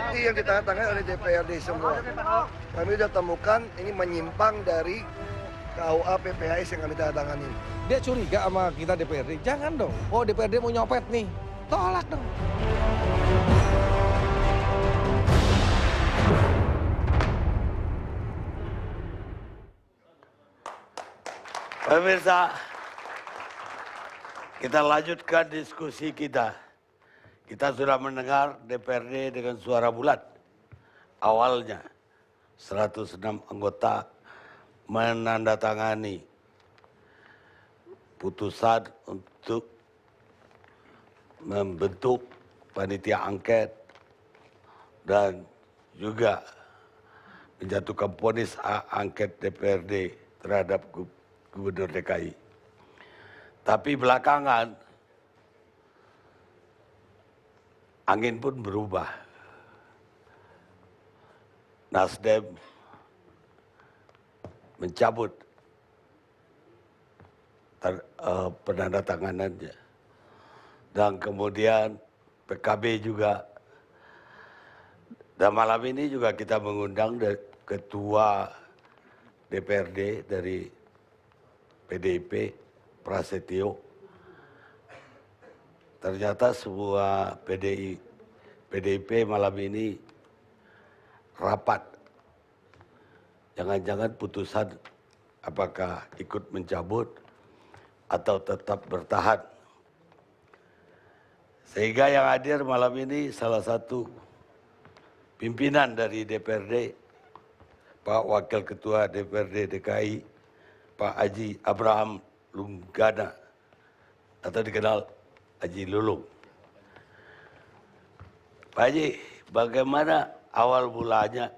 bukti yang ditandatangani oleh DPRD semua. Kami sudah temukan ini menyimpang dari KUA PPAS yang kami tandatangani. Dia curiga sama kita DPRD, jangan dong. Oh DPRD mau nyopet nih, tolak dong. Pemirsa, kita lanjutkan diskusi kita. Kita sudah mendengar DPRD dengan suara bulat. Awalnya 106 anggota menandatangani putusan untuk membentuk panitia angket dan juga menjatuhkan vonis angket DPRD terhadap Gubernur DKI. Tapi belakangan angin pun berubah. Nasdem mencabut penandatanganannya. Dan kemudian PKB juga. Dan malam ini juga kita mengundang Ketua DPRD dari PDIP, Prasetyo. Ternyata semua PDIP malam ini rapat. Jangan-jangan putusan apakah ikut mencabut atau tetap bertahan. Sehingga yang hadir malam ini salah satu pimpinan dari DPRD, Pak Wakil Ketua DPRD DKI, Pak Haji Abraham Lunggana, atau dikenal Haji Lulung. Pak Haji, bagaimana awal mulanya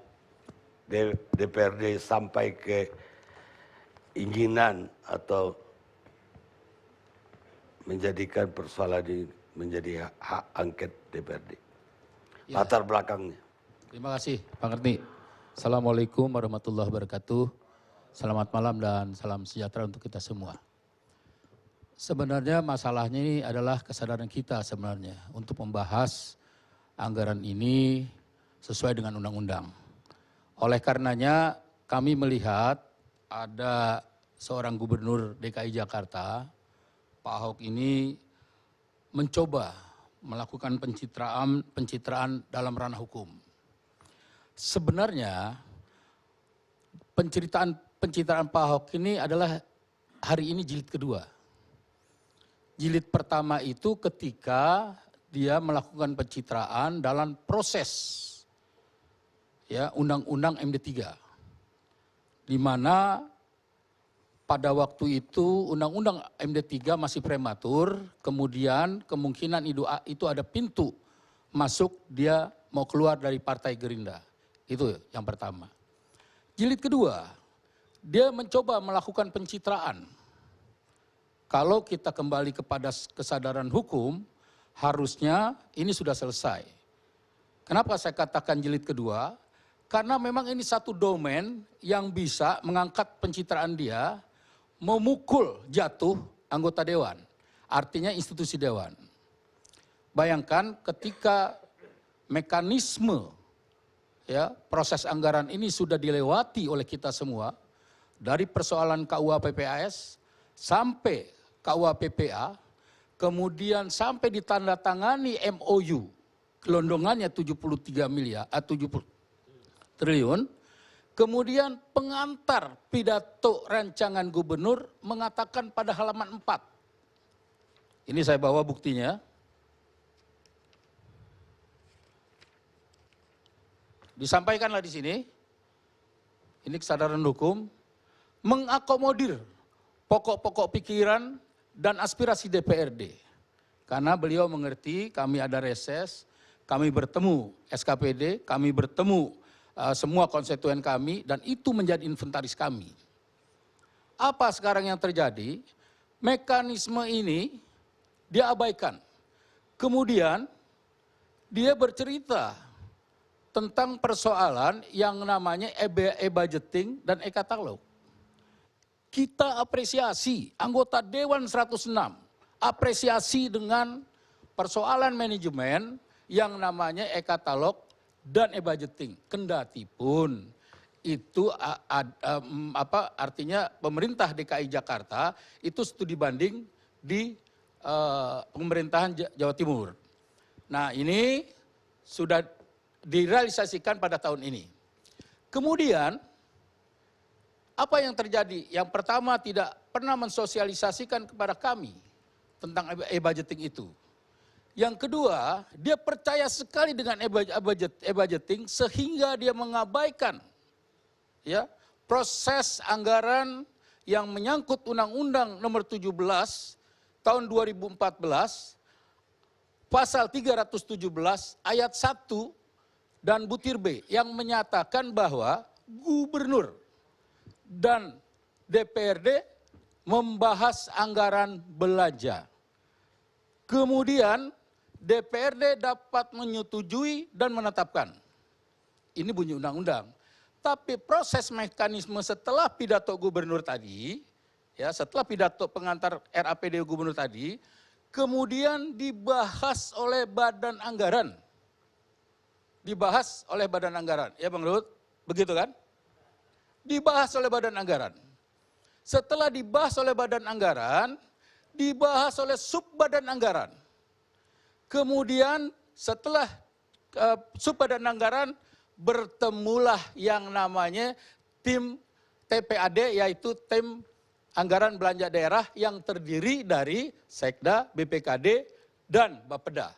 DPRD sampai ke keinginan atau menjadikan persoalan ini menjadi hak angket DPRD? Ya. Latar belakangnya. Terima kasih Pak Ngerti. Assalamualaikum warahmatullahi wabarakatuh. Selamat malam dan salam sejahtera untuk kita semua. Sebenarnya masalahnya ini adalah kesadaran kita sebenarnya untuk membahas anggaran ini sesuai dengan undang-undang. Oleh karenanya kami melihat ada seorang gubernur DKI Jakarta, Pak Ahok ini mencoba melakukan pencitraan dalam ranah hukum. Sebenarnya pencitraan Pak Ahok ini adalah hari ini jilid kedua. Jilid pertama itu ketika dia melakukan pencitraan dalam proses ya Undang-Undang MD3. Di mana pada waktu itu Undang-Undang MD3 masih prematur, kemudian kemungkinan itu ada pintu masuk dia mau keluar dari Partai Gerindra. Itu yang pertama. Jilid kedua, dia mencoba melakukan pencitraan. Kalau kita kembali kepada kesadaran hukum, harusnya ini sudah selesai. Kenapa saya katakan jilid kedua? Karena memang ini satu domain yang bisa mengangkat pencitraan dia, memukul jatuh anggota dewan. Artinya institusi dewan. Bayangkan ketika mekanisme ya proses anggaran ini sudah dilewati oleh kita semua, dari persoalan KUA PPAS sampai KUA PPA, kemudian sampai ditandatangani MOU, gelondongannya 73 triliun, kemudian pengantar pidato rancangan gubernur mengatakan pada halaman 4. Ini saya bawa buktinya. Disampaikanlah di sini, ini kesadaran hukum, mengakomodir pokok-pokok pikiran dan aspirasi DPRD. Karena beliau mengerti kami ada reses, kami bertemu SKPD, kami bertemu semua konstituen kami, dan itu menjadi inventaris kami. Apa sekarang yang terjadi? Mekanisme ini dia abaikan. Kemudian dia bercerita tentang persoalan yang namanya e-budgeting dan e-katalog. Kita apresiasi anggota Dewan 106, apresiasi dengan persoalan manajemen yang namanya e-katalog dan e-budgeting. Kendati pun itu artinya pemerintah DKI Jakarta itu studi banding di pemerintahan Jawa Timur. Nah, ini sudah direalisasikan pada tahun ini. Kemudian apa yang terjadi? Yang pertama, tidak pernah mensosialisasikan kepada kami tentang e-budgeting itu. Yang kedua, dia percaya sekali dengan e-budgeting sehingga dia mengabaikan ya proses anggaran yang menyangkut Undang-Undang Nomor 17 tahun 2014 pasal 317 ayat 1 dan butir B yang menyatakan bahwa gubernur dan DPRD membahas anggaran belanja. Kemudian DPRD dapat menyetujui dan menetapkan. Ini bunyi undang-undang. Tapi proses mekanisme setelah pidato gubernur tadi, ya setelah pidato pengantar RAPD gubernur tadi, kemudian dibahas oleh badan anggaran. Dibahas oleh badan anggaran. Ya Bang Ruhut, begitu kan? Dibahas oleh badan anggaran. Setelah dibahas oleh badan anggaran, dibahas oleh subbadan anggaran. Kemudian setelah subbadan anggaran, bertemulah yang namanya tim TPAD, yaitu tim anggaran belanja daerah yang terdiri dari Sekda, BPKD, dan Bapeda.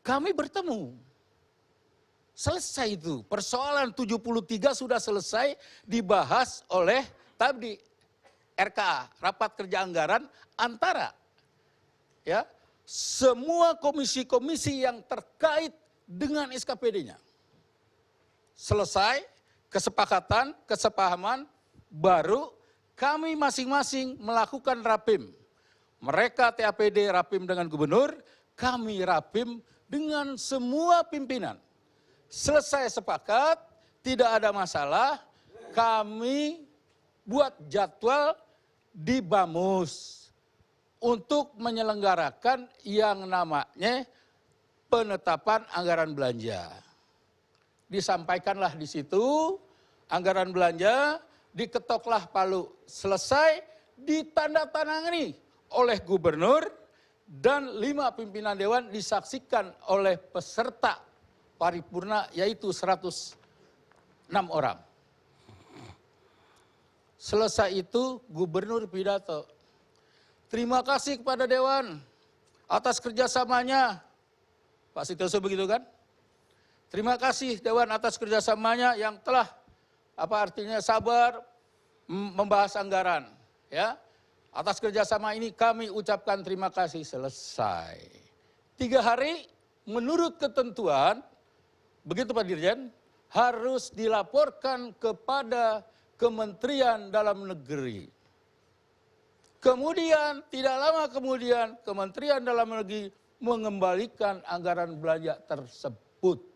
Kami bertemu. Selesai itu, persoalan 73 sudah selesai dibahas oleh tadi RKA, Rapat Kerja Anggaran, antara ya semua komisi-komisi yang terkait dengan SKPD-nya. Selesai, kesepakatan, kesepahaman, baru kami masing-masing melakukan rapim. Mereka TAPD rapim dengan gubernur, kami rapim dengan semua pimpinan. Selesai sepakat, tidak ada masalah, kami buat jadwal di Bamus untuk menyelenggarakan yang namanya penetapan anggaran belanja. Disampaikanlah di situ anggaran belanja, diketoklah palu, selesai, ditandatangani oleh gubernur dan 5 pimpinan dewan, disaksikan oleh peserta paripurna yaitu 106 orang. Selesai itu gubernur pidato. Terima kasih kepada dewan atas kerjasamanya. Pak Sitioso begitu kan? Terima kasih Dewan atas kerjasamanya yang telah sabar membahas anggaran. Ya, atas kerjasama ini kami ucapkan terima kasih. Selesai. 3 hari menurut ketentuan, begitu Pak Dirjen, harus dilaporkan kepada Kementerian Dalam Negeri. Kemudian tidak lama kemudian Kementerian Dalam Negeri mengembalikan anggaran belanja tersebut.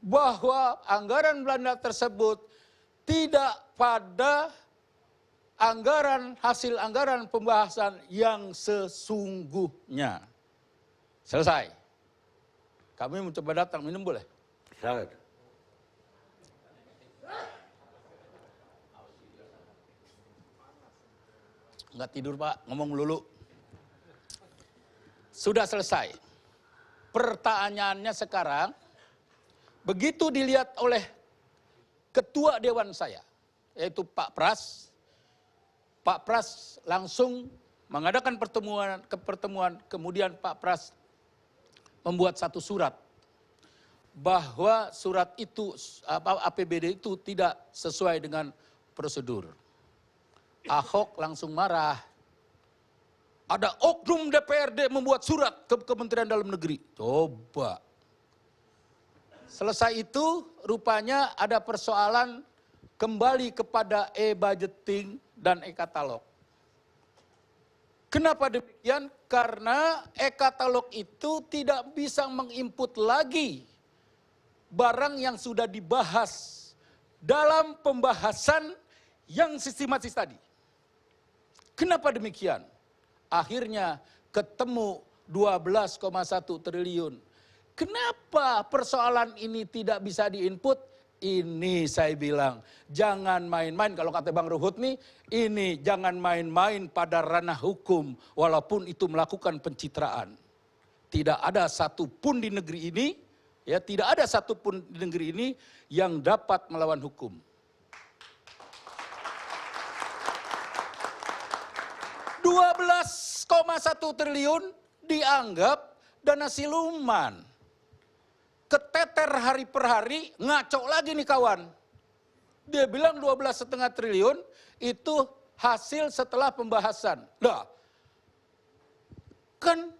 Bahwa anggaran belanja tersebut tidak pada hasil anggaran pembahasan yang sesungguhnya. Selesai. Kami mencoba datang, minum boleh? Sangat. Enggak tidur Pak, ngomong melulu. Sudah selesai. Pertanyaannya sekarang, begitu dilihat oleh ketua dewan saya, yaitu Pak Pras langsung mengadakan pertemuan, kemudian Pak Pras membuat satu surat, bahwa surat itu, APBD itu tidak sesuai dengan prosedur. Ahok langsung marah. Ada oknum DPRD membuat surat ke Kementerian Dalam Negeri. Coba. Selesai itu rupanya ada persoalan kembali kepada e-budgeting dan e-katalog. Kenapa demikian? Karena e-katalog itu tidak bisa menginput lagi barang yang sudah dibahas dalam pembahasan yang sistematis tadi. Kenapa demikian? Akhirnya ketemu 12,1 triliun Kenapa persoalan ini tidak bisa diinput? Ini saya bilang, jangan main-main. Kalau kata Bang Ruhut nih, ini jangan main-main pada ranah hukum. Walaupun itu melakukan pencitraan. Tidak ada satupun di negeri ini, ya tidak ada satupun di negeri ini yang dapat melawan hukum. 12,1 triliun dianggap dana siluman. Keteter hari per hari, ngaco lagi nih kawan. Dia bilang 12,5 triliun itu hasil setelah pembahasan. Lah, kan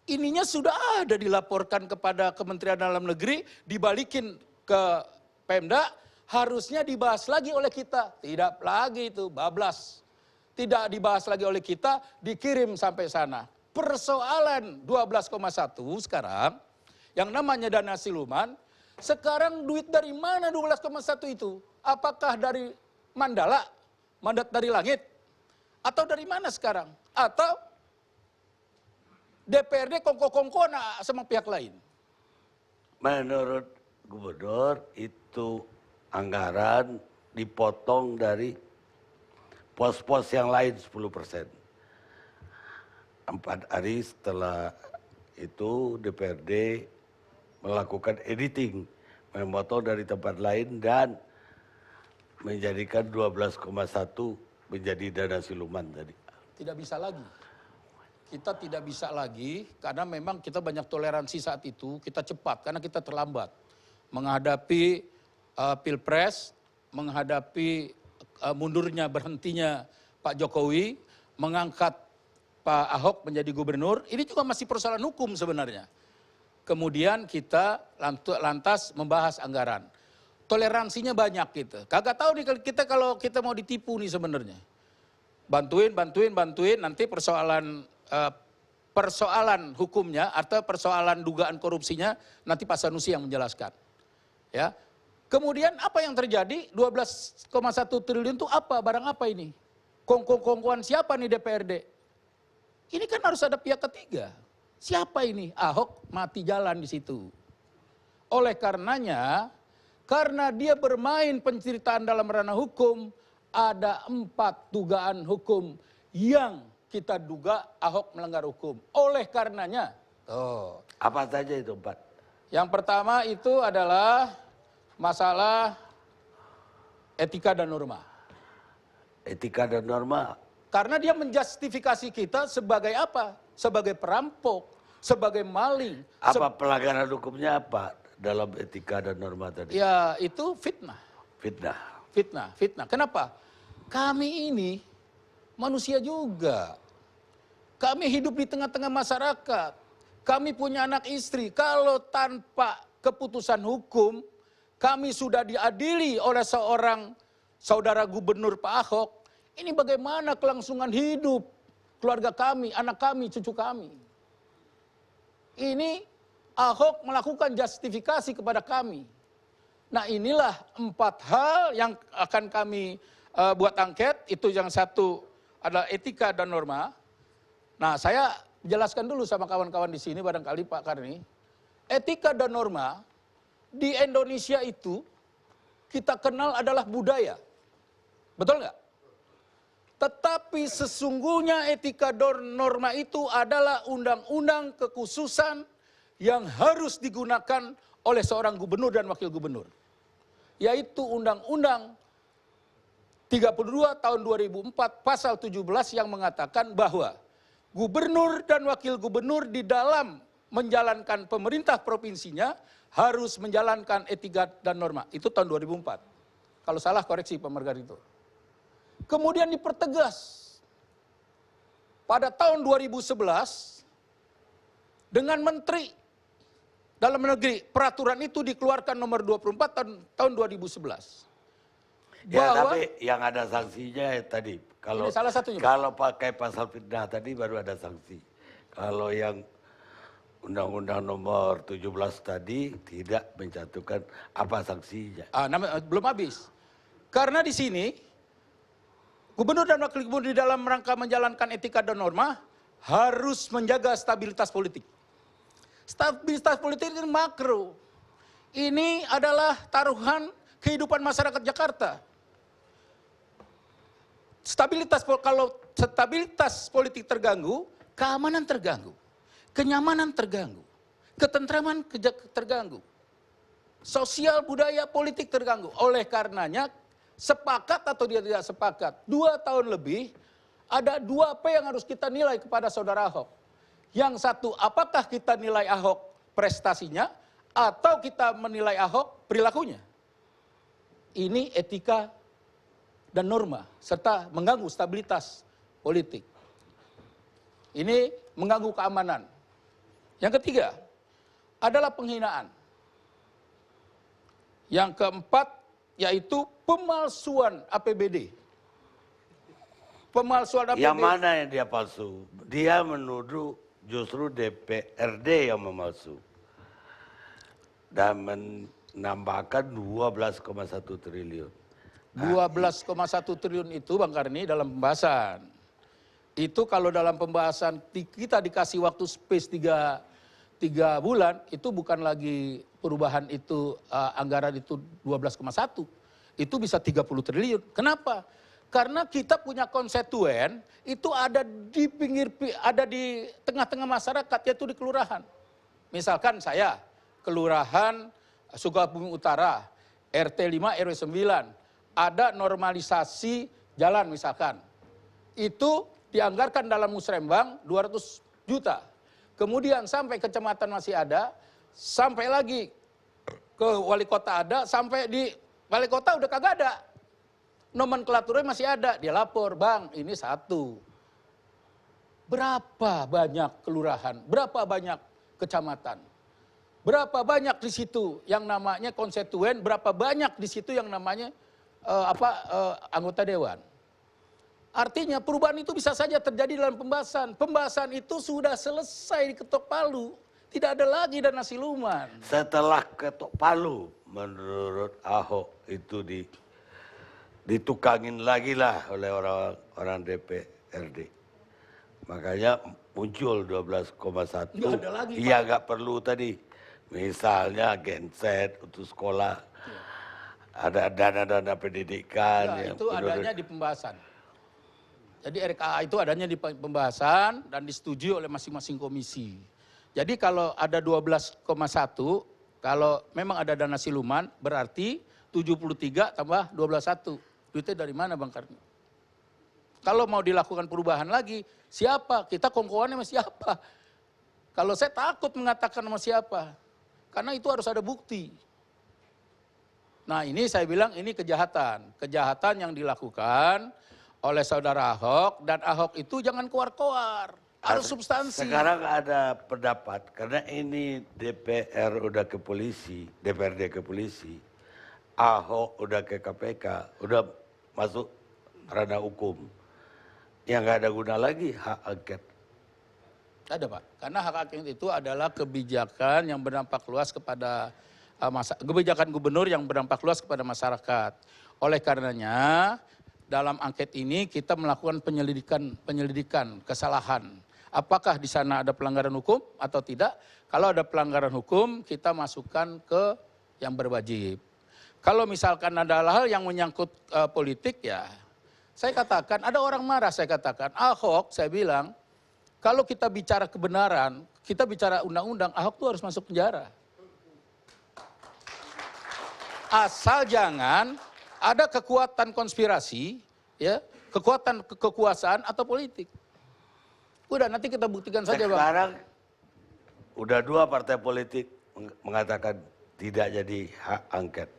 ininya sudah ada dilaporkan kepada Kementerian Dalam Negeri, dibalikin ke Pemda, harusnya dibahas lagi oleh kita. Tidak lagi itu, bablas. Tidak dibahas lagi oleh kita, dikirim sampai sana. Persoalan 12,1 sekarang, yang namanya dana siluman, sekarang duit dari mana 12,1 itu? Apakah dari Mandala, mandat dari langit? Atau dari mana sekarang? Atau DPRD kongko-kongko sama pihak lain? Menurut Gubernur itu anggaran dipotong dari pos-pos yang lain 10%. 4 hari setelah itu DPRD melakukan editing, memotong dari tempat lain dan menjadikan 12,1 menjadi dana siluman tadi. Tidak bisa lagi. Kita tidak bisa lagi karena memang kita banyak toleransi saat itu, kita cepat karena kita terlambat menghadapi Pilpres, menghadapi mundurnya berhentinya Pak Jokowi, mengangkat Pak Ahok menjadi gubernur, ini juga masih persoalan hukum sebenarnya. Kemudian kita lantas membahas anggaran. Toleransinya banyak gitu. Kagak tahu nih kita kalau kita mau ditipu nih sebenarnya. Bantuin, nanti persoalan hukumnya atau persoalan dugaan korupsinya nanti Pak Sanusi yang menjelaskan. Ya. Kemudian apa yang terjadi? 12,1 triliun itu apa? Barang apa ini? Kongko-kongkoan siapa nih DPRD? Ini kan harus ada pihak ketiga. Siapa ini? Ahok mati jalan di situ. Oleh karenanya, karena dia bermain penceritaan dalam ranah hukum, ada 4 dugaan hukum yang kita duga Ahok melanggar hukum. Oleh karenanya, Apa saja itu, Pak? yang pertama itu adalah masalah etika dan norma. Etika dan norma. Karena dia menjustifikasi kita sebagai apa? Sebagai perampok, sebagai maling. Apa pelanggaran hukumnya apa dalam etika dan norma tadi? Ya itu fitnah. Fitnah. Kenapa? Kami ini manusia juga. Kami hidup di tengah-tengah masyarakat. Kami punya anak istri. Kalau tanpa keputusan hukum, kami sudah diadili oleh seorang saudara gubernur Pak Ahok. Ini bagaimana kelangsungan hidup keluarga kami, anak kami, cucu kami. Ini Ahok melakukan justifikasi kepada kami. Nah inilah 4 hal yang akan kami buat angket. Itu yang satu adalah etika dan norma. Nah saya jelaskan dulu sama kawan-kawan di sini barangkali Pak Karni. Etika dan norma di Indonesia itu kita kenal adalah budaya. Betul nggak? Tetapi sesungguhnya etika dan norma itu adalah undang-undang kekhususan yang harus digunakan oleh seorang gubernur dan wakil gubernur. Yaitu Undang-Undang 32 tahun 2004 pasal 17 yang mengatakan bahwa gubernur dan wakil gubernur di dalam menjalankan pemerintah provinsinya harus menjalankan etika dan norma. Itu tahun 2004. Kalau salah koreksi Pak Margarito. Kemudian dipertegas pada tahun 2011 dengan Menteri Dalam Negeri. Peraturan itu dikeluarkan nomor 24 tahun 2011. Ya tapi yang ada sanksinya tadi. Kalau salah satunya, kalau pakai pasal fitnah tadi baru ada sanksi. Kalau yang Undang-Undang nomor 17 tadi tidak mencantumkan apa sanksinya. Belum habis. Karena di sini gubernur dan wakil gubernur di dalam rangka menjalankan etika dan norma harus menjaga stabilitas politik. Stabilitas politik ini makro. Ini adalah taruhan kehidupan masyarakat Jakarta. Kalau stabilitas politik terganggu, keamanan terganggu, kenyamanan terganggu, ketentraman terganggu, sosial budaya politik terganggu. Oleh karenanya sepakat atau dia tidak sepakat, 2 tahun lebih ada 2P yang harus kita nilai kepada saudara Ahok. Yang satu, apakah kita nilai Ahok prestasinya atau kita menilai Ahok perilakunya. Ini etika dan norma, serta mengganggu stabilitas politik. Ini mengganggu keamanan. Yang ketiga adalah penghinaan. Yang keempat yaitu pemalsuan APBD. Pemalsuan APBD. Yang mana yang dia palsu? Dia menuduh justru DPRD yang memalsu. Dan menambahkan 12,1 triliun. 12,1 triliun itu Bang Karni dalam pembahasan. Itu kalau dalam pembahasan kita dikasih waktu space 3 bulan, itu bukan lagi perubahan itu anggaran itu 12,1. Itu bisa 30 triliun. Kenapa? Karena kita punya konstituen itu ada di ada di tengah-tengah masyarakat, yaitu di kelurahan. Misalkan saya, Kelurahan Sukabumi Utara, RT 5 RW 9. Ada normalisasi jalan misalkan. Itu dianggarkan dalam musrembang 200 juta. Kemudian sampai kecamatan masih ada, sampai lagi ke wali kota ada, sampai di wali kota udah kagak ada. Nomenklaturnya masih ada, dia lapor, Bang ini 1. Berapa banyak kelurahan, berapa banyak kecamatan, berapa banyak di situ yang namanya konstituen, berapa banyak di situ yang namanya anggota dewan. Artinya perubahan itu bisa saja terjadi dalam pembahasan. Pembahasan itu sudah selesai diketok palu. Tidak ada lagi dana siluman. Setelah ketok palu, menurut Ahok itu ditukangin lagi lah oleh orang DPRD. Makanya muncul 12,1. Nggak ada lagi, Iya nggak perlu tadi. Misalnya genset untuk sekolah. Ada dana-dana pendidikan. Ya, itu adanya di pembahasan. Jadi RKA itu adanya di pembahasan dan disetujui oleh masing-masing komisi. Jadi kalau ada 12,1, kalau memang ada dana siluman, berarti 73 tambah 12,1. Duitnya dari mana Bang Karni? Kalau mau dilakukan perubahan lagi, siapa? Kita kongkoannya sama siapa? Kalau saya takut mengatakan sama siapa. Karena itu harus ada bukti. Nah ini saya bilang ini kejahatan. Kejahatan yang dilakukan oleh saudara Ahok. Dan Ahok itu jangan keluar-keluar. Harus substansi. Sekarang ada pendapat, karena ini DPR udah ke polisi, DPRD ke polisi. Ahok udah ke KPK, udah masuk ranah hukum. Yang nggak ada guna lagi hak angket. Ada Pak, karena hak angket itu adalah kebijakan yang berdampak luas kepada kebijakan gubernur yang berdampak luas kepada masyarakat. Oleh karenanya dalam angket ini kita melakukan penyelidikan kesalahan. Apakah di sana ada pelanggaran hukum atau tidak? Kalau ada pelanggaran hukum kita masukkan ke yang berwajib. Kalau misalkan ada hal yang menyangkut politik ya, saya katakan ada orang marah saya katakan Ahok saya bilang kalau kita bicara kebenaran, kita bicara undang-undang, Ahok tuh harus masuk penjara. Asal jangan ada kekuatan konspirasi, ya, kekuatan kekuasaan atau politik. Udah nanti kita buktikan saja Bang. Sekarang udah 2 partai politik mengatakan tidak jadi hak angket.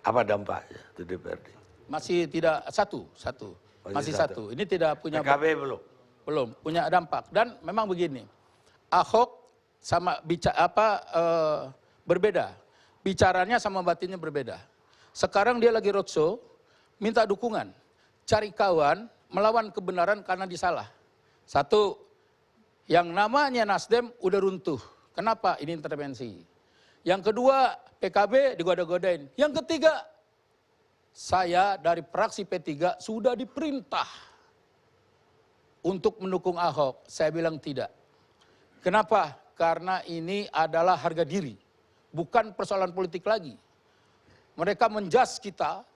Apa dampaknya itu DPRD? Masih tidak satu. Masih satu. Ini tidak punya PKB belum punya dampak. Dan memang begini, Ahok sama berbeda. Bicaranya sama batinnya berbeda. Sekarang dia lagi roadshow, minta dukungan, cari kawan, melawan kebenaran karena disalah. Satu, yang namanya Nasdem udah runtuh. Kenapa? Ini intervensi. Yang kedua, PKB digoda-godain. Yang ketiga, saya dari fraksi P3 sudah diperintah untuk mendukung Ahok. Saya bilang tidak. Kenapa? Karena ini adalah harga diri, bukan persoalan politik lagi. Mereka menjas kita,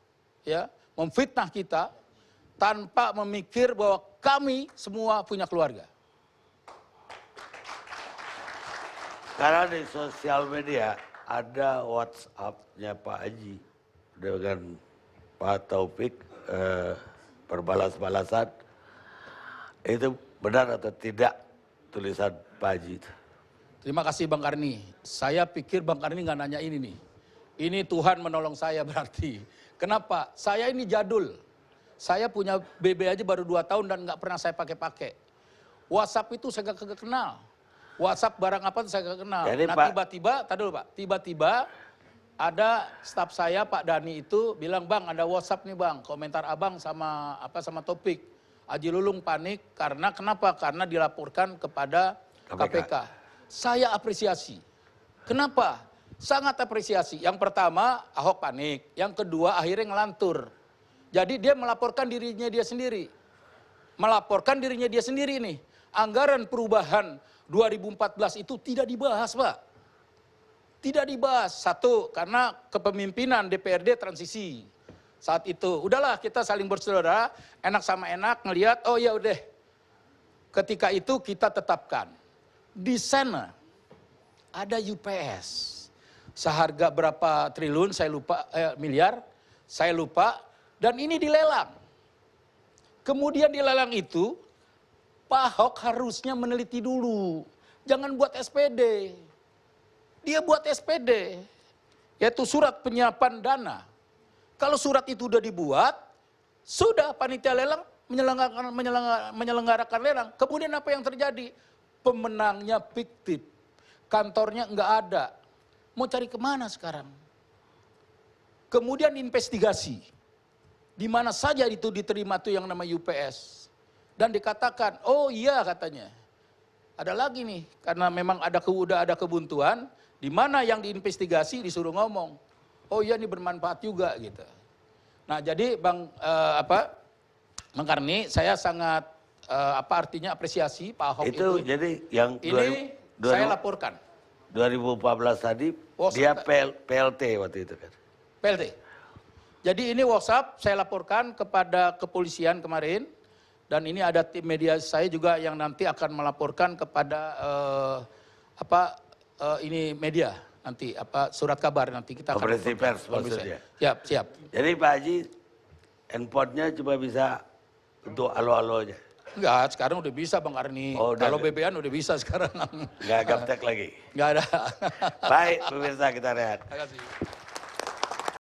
ya, memfitnah kita tanpa memikir bahwa kami semua punya keluarga. Karena di sosial media ada WhatsApp-nya Pak Haji dengan Pak Taufik, berbalas-balasan. Itu benar atau tidak tulisan Pak Haji itu? Terima kasih Bang Karni. Saya pikir Bang Karni nggak nanya ini nih. Ini Tuhan menolong saya berarti. Kenapa? Saya ini jadul. Saya punya BB aja baru 2 tahun dan nggak pernah saya pakai-pakai. WhatsApp itu saya nggak kenal. WhatsApp barang apa tuh saya nggak kenal. Jadi, nah Pak, tiba-tiba, tadi dulu Pak, tiba-tiba ada staf saya Pak Dani itu bilang, Bang ada WhatsApp nih Bang, komentar abang sama Topik. Haji Lulung panik karena kenapa? Karena dilaporkan kepada KPK. Saya apresiasi. Kenapa? Sangat apresiasi. Yang pertama Ahok panik, yang kedua akhirnya ngelantur. Jadi dia melaporkan dirinya dia sendiri. Melaporkan dirinya dia sendiri nih. Anggaran perubahan 2014 itu tidak dibahas Pak. Tidak dibahas. Satu, karena kepemimpinan DPRD transisi. Saat itu, udahlah kita saling bersaudara, enak sama enak, ngelihat, oh ya udah. Ketika itu kita tetapkan. Di sana ada UPS. Seharga berapa triliun, saya lupa, miliar, saya lupa. Dan ini dilelang. Kemudian di lelang itu, Pak Ahok harusnya meneliti dulu. Jangan buat SPD. Dia buat SPD. Yaitu surat penyiapan dana. Kalau surat itu udah dibuat, sudah panitia lelang menyelenggarakan lelang. Kemudian apa yang terjadi? Pemenangnya fiktif. Kantornya nggak ada. Mau cari kemana sekarang? Kemudian investigasi. Di mana saja itu diterima tuh yang nama UPS. Dan dikatakan, oh iya katanya. Ada lagi nih, karena memang udah ada kebuntuan, di mana yang diinvestigasi disuruh ngomong. Oh iya ini bermanfaat juga gitu. Nah jadi Bang Karni, saya sangat artinya apresiasi Pak Ahok itu. Jadi yang ini saya laporkan. 2014 tadi WhatsApp. dia PLT waktu itu kan. PLT. Jadi ini WhatsApp saya laporkan kepada kepolisian kemarin. Dan ini ada tim media saya juga yang nanti akan melaporkan kepada ini media nanti surat kabar nanti kita akan Konferensi pers maksudnya. Siap. Jadi Pak Haji handphonenya cuma bisa untuk alo-alo aja. Enggak, sekarang udah bisa Bang Karni. Oh, kalau BBM udah bisa sekarang. Nggak gaptek lagi. Enggak ada. Baik, pemirsa kita lihat. Terima kasih.